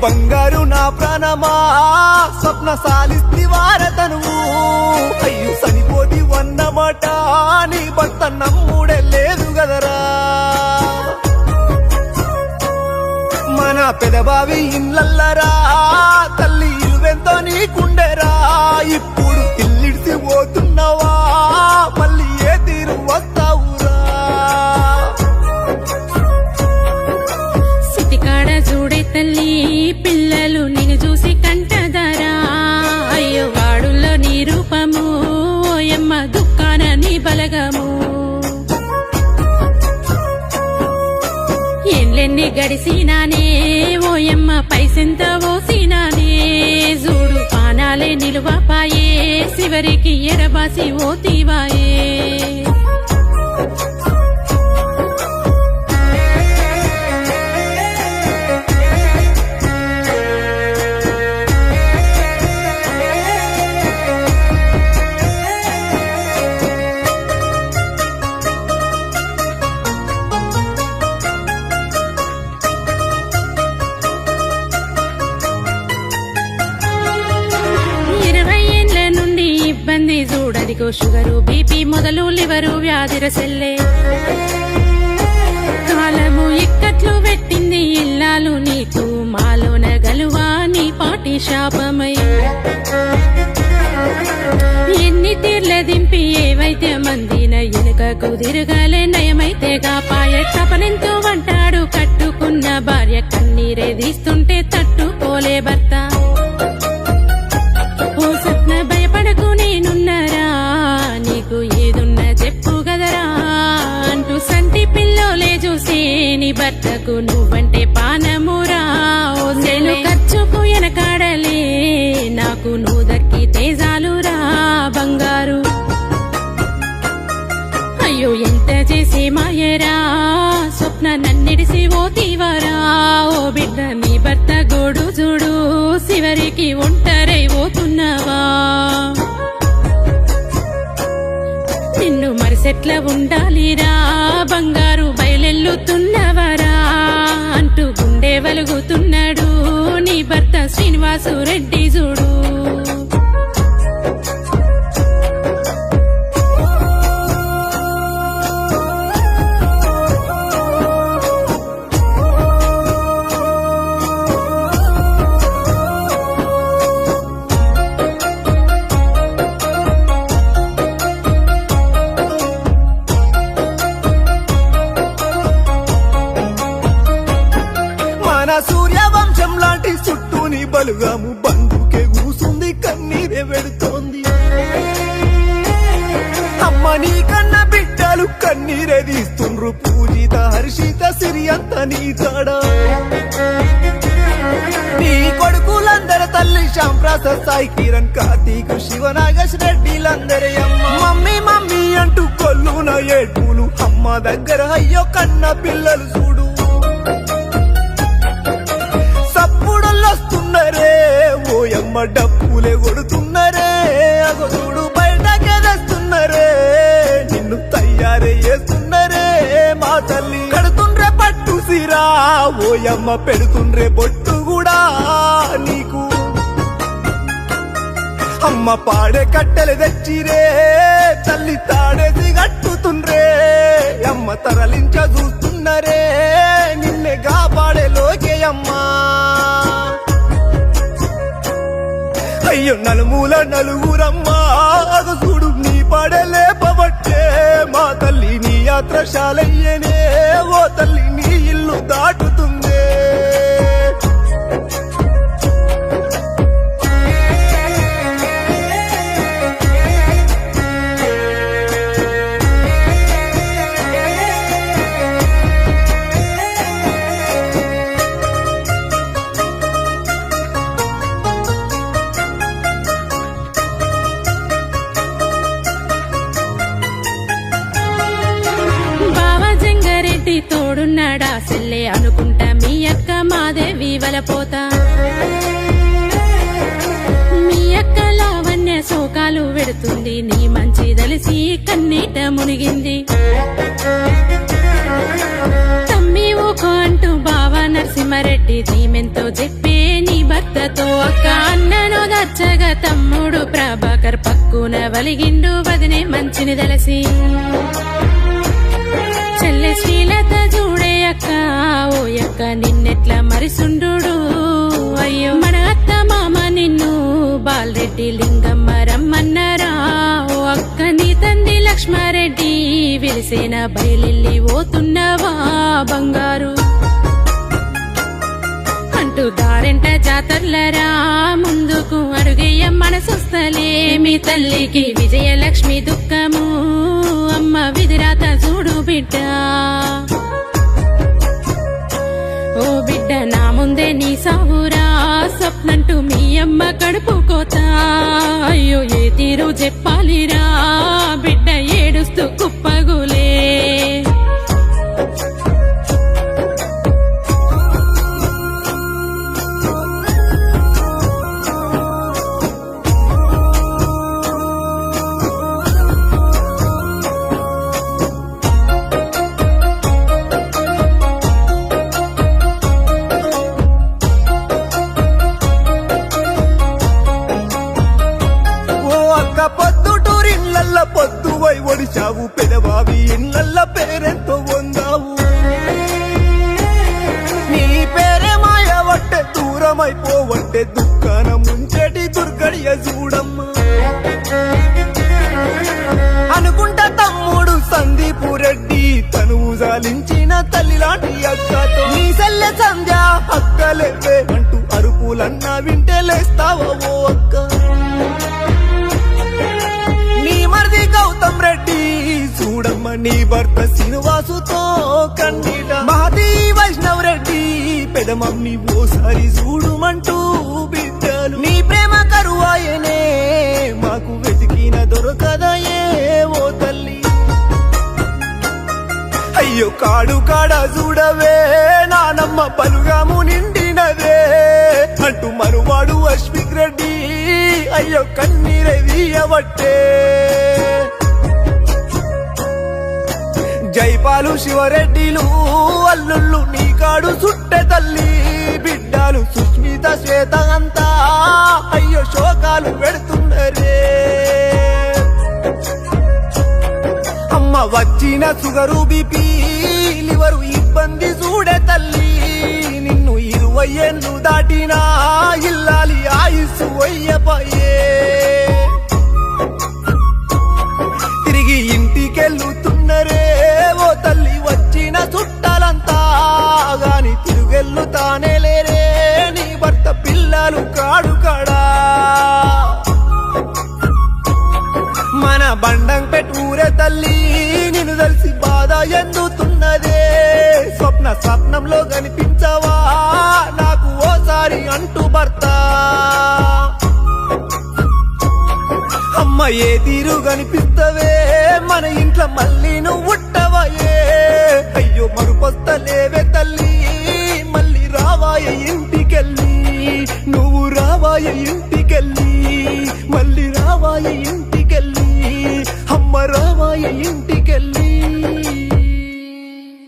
బంగారు నా ప్రాణమా స్వప్న సాలిస్తి వారతనువు అయ్యో చనిపోతి వన్నమాట నీ భర్త నమ్ముడే లేదు గదరా మన పెదబావి ఇళ్ళల్లరా తల్లి ఇలువెంతో నీకుండెరా ఇప్పుడు ఇల్లిడిసి పోతున్నావా మళ్ళీ ఏ తీరు వస్తావురా సిటికాడ చూడే తల్లి పిల్లలు నిన్ను చూసి కంటదారా అయ్యో వాడుల్లో నీ రూపము ఓయమ్మ దుఃఖాన నీ బలగము ఎన్లెన్ని గడిసినానే ఓయమ్మ పైసెంత ఓసినానే చూడు పానాలే నిలువపాయే చివరికి ఎరబాసి ఓతివాయే ఇబ్బంది చూడదిగో షుగరు బీపీ మొదలు లివరు వ్యాధిర సెల్లే కాలము ఇక్కట్లు పెట్టింది ఇల్లాలు నీకు మాలోన గలువా నీ పాటి శాపమై ఎన్ని తీర్ల దింపి ఏవైతే మందిన ఎనుకకు తిరగాలే నయమైతే గాపాయ తపనెంతో వంటాడు కట్టుకున్న భార్య కన్నీరే తీస్తుంటే తట్టుకోలే భర్త ఓ సప్న భయపడకు నేనున్నారా నీకు ఏదున్నా చెప్పు గదరా అంటూ సంటి పిల్లోలే చూసి నీ భర్తకు నువ్వంటే పానమురా ఓ నేను ఖర్చుకు వెనకాడలే నాకు నువ్వు దక్కి తేజాలురా బంగారు అయ్యో ఎంత చేసి మాయరా స్వప్న నన్నిడిసి ఓ తీవరా ఓ బిడ్డ నీ భర్త గోడు చూడు చివరికి ఒంటరై పోతున్నావా నిన్ను మరిసెట్ల ఉండాలిరా బంగారు బయలెల్లుతున్నవరా అంటూ గుండె వలుగుతున్నాడు నీ భర్త శ్రీనివాసు రెడ్డి చూడు సూర్యవంశం లాంటి చుట్టూని బలుగాము బంధుకే కూసుంది కన్నీరే వెడుతోంది అమ్మ నీ కన్న బిడ్డలు కన్నీరే తీస్తుండ్రు పూజిత హర్షిత సిరి అంత నీ కాడ నీ కొడుకులందరి తల్లి శ్యాంప్రసాద్ సాయి కిరణ్ కార్తీక్ శివనాగేశ్ రెడ్డిలందరి అమ్మ మమ్మీ మమ్మీ అంటూ కొల్లున ఏడ్పులు అమ్మ దగ్గర అయ్యో కన్న పిల్లలు చూడు వస్తున్నారే ఓయమ్మ డప్పులే కొడుతున్నారే అగోడు బయటకే తెస్తున్నారే నిన్ను తయారే చేస్తున్నారే మా తల్లి కడుతుండ్రే పట్టు సిరా ఓయమ్మ పెడుతుండ్రే బొట్టు కూడా నీకు అమ్మ పాడే కట్టెలు తెచ్చిరే తల్లి తాడేసి కట్టుతుండ్రే అమ్మ తరలించ చూస్తున్నారే నిన్నే కాపాడే లోకే అమ్మా అయ్యో నలుమూల నలుగురమ్మా చూడు నీ పడలే పవట్టే మా తల్లి నీ యాత్రశాలయ్యనే ఓ తల్లి నీ ఇల్లు దాటుతుందే తోడున్నాడా సెల్లే అనుకుంటా మీ అక్క మాదేవి వలపోతా మీ అక్క లావణ్య శోకాలు వెడుతుంది నీ మంచి దలిసి కన్నీట మునిగింది తమ్మి ఊకో అంటూ బావ నరసింహారెడ్డి ధీమెంతో చెప్పే భర్తతో అక్క అన్నను దచ్చగా తమ్ముడు ప్రభాకర్ పక్కున వలిగిండు వదినే మంచిని దలసి చెల్లె శ్రీలత చూడే అక్క ఓ అక్క నిన్నెట్లా మరిసుండు అయ్యో మన అత్త మామ నిన్ను బాలరెడ్డి లింగమ్మ రమ్మన్నారా ఓ అక్క నీ తండ్రి లక్ష్మారెడ్డి విలిసేన బయలెల్లి పోతున్నవా బంగారు అంటూ దారెంట జాతర్లరా ముందుకు అడుగేయ మనసొస్తలే మీ తల్లికి విజయలక్ష్మి దుఃఖము అమ్మ విధిరాత చూడు బిడ్డ ఓ బిడ్డ నా ముందే నీ సావురా స్వప్నంటూ మీ అమ్మ కడుపు కోత అయ్యో ఏ తీరు చెప్పాలిరా బిడ్డ ఏడుస్తూ కుప్పగులే పొద్దుటూరిళ్ళల్ల పొద్దువై ఒడిచావు పెదవావి ఇళ్ళల్ల పేరెంతో వందావు నీ పేరే మాయవట్టే దూరమైపోవట్టే దుఃఖాన ముంచెటి దుర్గడియ చూడమ్మా అనుకుంటా తమ్ముడు సందీపు రెడ్డి తనువు జాలించిన తల్లి లాంటి అక్కతో నీ సెల్లె సంధ్య అక్కలేవే అంటూ అరుపులన్నా వింటే లేస్తావా ఓ అక్క నీ మరిది గౌతమ్ రెడ్డి చూడమ్మ నీ భర్త శ్రీనివాసుతో కన్నీట మహతి వైష్ణవ్ రెడ్డి పెదమమ్మి ఓసారి చూడుమంటూ బిడ్డలు నీ ప్రేమ కరువాయనే మాకు వెతికిన దొరకదయే ఓ తల్లి అయ్యో కాడు కాడ చూడవే నానమ్మ పలుగాము నిండినవే అంటూ మరువాడు అశ్విక్ రెడ్డి అయ్యో కన్నీరే వీయబట్టే జైపాలు శివరెడ్డిలు అల్లుళ్ళు నీ కాడు చుట్టే తల్లి బిడ్డలు సుస్మిత శ్వేత అంతా అయ్యో శోకాలు పెడుతున్నరే అమ్మ వచ్చిన సుగరు బిపి లివరు ఇబ్బంది చూడే తల్లి నిన్ను 20 ఏళ్ళు దాటినా ఇల్లాలి ఆయుస్సు వయ్యపోయే తిరిగి ఇంటికెళ్ళుతున్నరే ఓ తల్లి వచ్చిన చుట్టాలంతా గాని తిరుగెళ్ళుతానే లేరే నీ భర్త పిల్లలు కాడు కాడా మన బండం పెట్టూరే తల్లి నిన్ను తెలిసి బాధ ఎందుతున్నదే స్వప్నంలో కనిపించవా నాకు ఓసారి అంటూ భర్త అమ్మ ఏ తీరు కనిపిస్తవే మన ఇంట్లో మళ్ళీ నువ్వు ఉట్టవయే అయ్యో మరుపొస్తలేవే తల్లి మళ్ళీ రావాయ ఇంటికెళ్ళి నువ్వు రావాయ ఇంటికెళ్ళి మళ్ళీ రావాయ ఇంటికెళ్ళి అమ్మ రావాయ ఇంటి